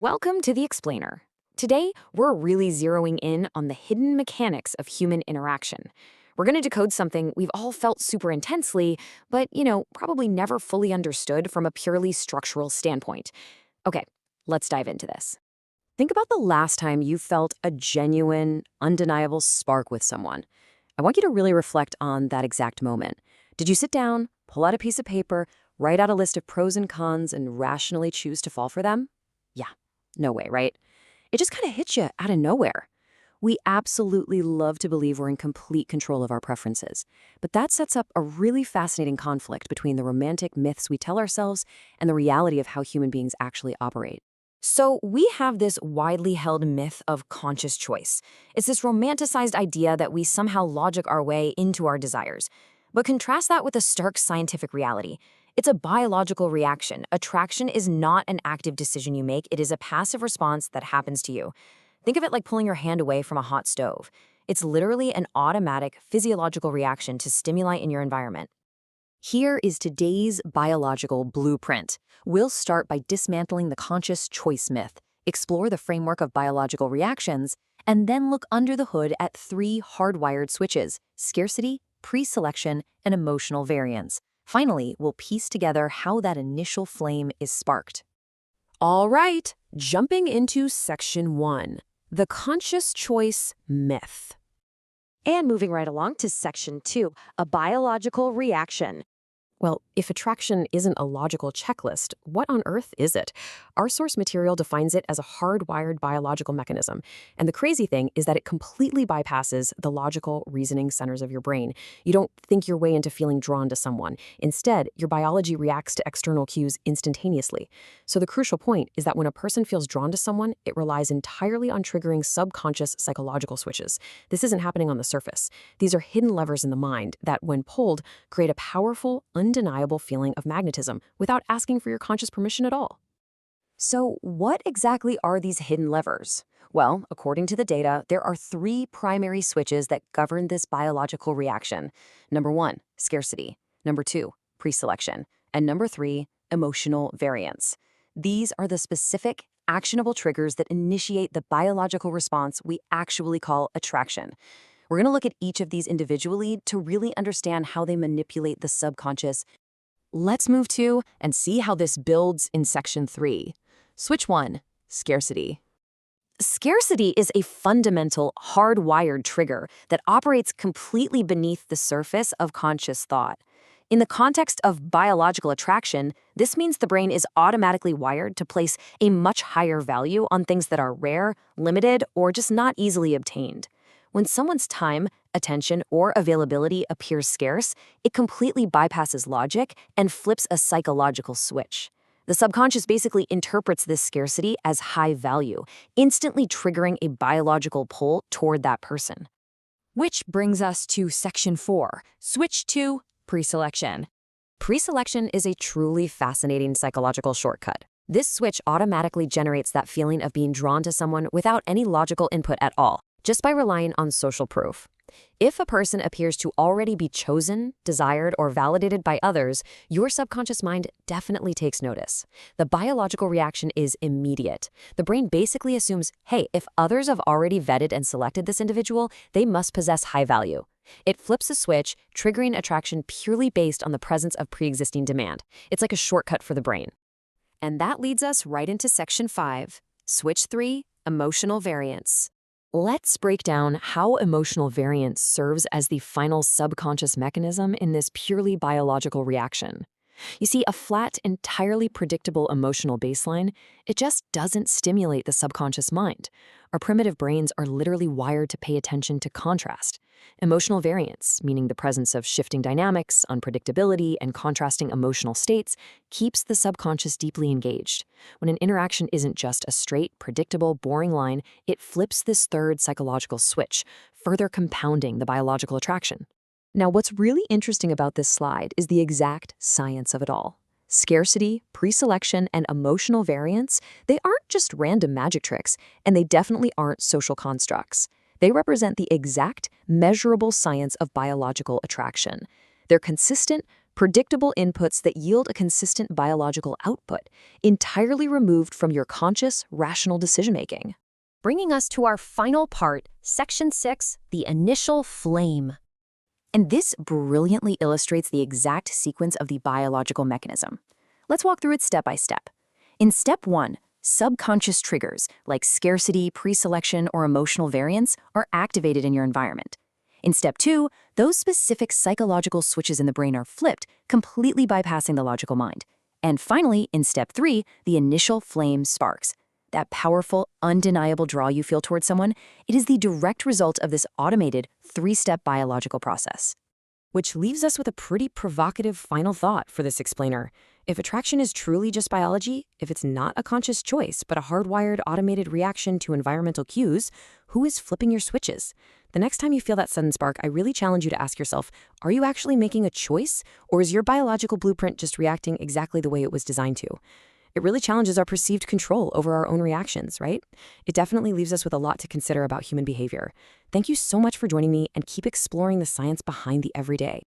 Welcome to The Explainer. Today, we're really zeroing in on the hidden mechanics of human interaction. We're going to decode something we've all felt super intensely, but, probably never fully understood from a purely structural standpoint. Okay, let's dive into this. Think about the last time you felt a genuine, undeniable spark with someone. I want you to really reflect on that exact moment. Did you sit down, pull out a piece of paper, write out a list of pros and cons, and rationally choose to fall for them? Yeah. No way, right? It just kind of hits you out of nowhere. We absolutely love to believe we're in complete control of our preferences, but that sets up a really fascinating conflict between the romantic myths we tell ourselves and the reality of how human beings actually operate. So we have this widely held myth of conscious choice. It's this romanticized idea that we somehow logic our way into our desires. But contrast that with a stark scientific reality. It's a biological reaction. Attraction is not an active decision you make. It is a passive response that happens to you. Think of it like pulling your hand away from a hot stove. It's literally an automatic physiological reaction to stimuli in your environment. Here is today's biological blueprint. We'll start by dismantling the conscious choice myth, explore the framework of biological reactions, and then look under the hood at three hardwired switches: scarcity, pre-selection, and emotional variance. Finally, we'll piece together how that initial flame is sparked. All right, jumping into section 1, the conscious choice myth. And moving right along to section 2, a biological reaction. Well, if attraction isn't a logical checklist, what on earth is it? Our source material defines it as a hardwired biological mechanism. And the crazy thing is that it completely bypasses the logical reasoning centers of your brain. You don't think your way into feeling drawn to someone. Instead, your biology reacts to external cues instantaneously. So the crucial point is that when a person feels drawn to someone, it relies entirely on triggering subconscious psychological switches. This isn't happening on the surface. These are hidden levers in the mind that, when pulled, create a powerful, undeniable feeling of magnetism without asking for your conscious permission at all. So, what exactly are these hidden levers? Well, according to the data, there are three primary switches that govern this biological reaction. Number 1, scarcity. Number 2, preselection. And number 3, emotional variance. These are the specific, actionable triggers that initiate the biological response we actually call attraction. We're going to look at each of these individually to really understand how they manipulate the subconscious. Let's move to and see how this builds in section 3. Switch 1, scarcity. Scarcity is a fundamental, hardwired trigger that operates completely beneath the surface of conscious thought. In the context of biological attraction, this means the brain is automatically wired to place a much higher value on things that are rare, limited, or just not easily obtained. When someone's time, attention, or availability appears scarce, it completely bypasses logic and flips a psychological switch. The subconscious basically interprets this scarcity as high value, instantly triggering a biological pull toward that person. Which brings us to section 4, switch to preselection. Preselection is a truly fascinating psychological shortcut. This switch automatically generates that feeling of being drawn to someone without any logical input at all, just by relying on social proof. If a person appears to already be chosen, desired, or validated by others, your subconscious mind definitely takes notice. The biological reaction is immediate. The brain basically assumes, hey, if others have already vetted and selected this individual, they must possess high value. It flips a switch, triggering attraction purely based on the presence of pre-existing demand. It's like a shortcut for the brain. And that leads us right into section 5, switch 3, emotional variance. Let's break down how emotional variance serves as the final subconscious mechanism in this purely biological reaction. You see, a flat, entirely predictable emotional baseline, it just doesn't stimulate the subconscious mind. Our primitive brains are literally wired to pay attention to contrast. Emotional variance, meaning the presence of shifting dynamics, unpredictability, and contrasting emotional states, keeps the subconscious deeply engaged. When an interaction isn't just a straight, predictable, boring line, it flips this third psychological switch, further compounding the biological attraction. Now, what's really interesting about this slide is the exact science of it all. Scarcity, preselection, and emotional variance, they aren't just random magic tricks, and they definitely aren't social constructs. They represent the exact, measurable science of biological attraction. They're consistent, predictable inputs that yield a consistent biological output, entirely removed from your conscious, rational decision-making. Bringing us to our final part, Section 6, the initial flame. And this brilliantly illustrates the exact sequence of the biological mechanism. Let's walk through it step by step. In step 1, subconscious triggers like scarcity, preselection, or emotional variance are activated in your environment. In step 2, those specific psychological switches in the brain are flipped, completely bypassing the logical mind. And finally, in step 3, the initial flame sparks. That powerful, undeniable draw you feel towards someone, it is the direct result of this automated, 3-step biological process. Which leaves us with a pretty provocative final thought for this explainer. If attraction is truly just biology, if it's not a conscious choice, but a hardwired automated reaction to environmental cues, who is flipping your switches? The next time you feel that sudden spark, I really challenge you to ask yourself, are you actually making a choice, or is your biological blueprint just reacting exactly the way it was designed to? It really challenges our perceived control over our own reactions, right? It definitely leaves us with a lot to consider about human behavior. Thank you so much for joining me, and keep exploring the science behind the everyday.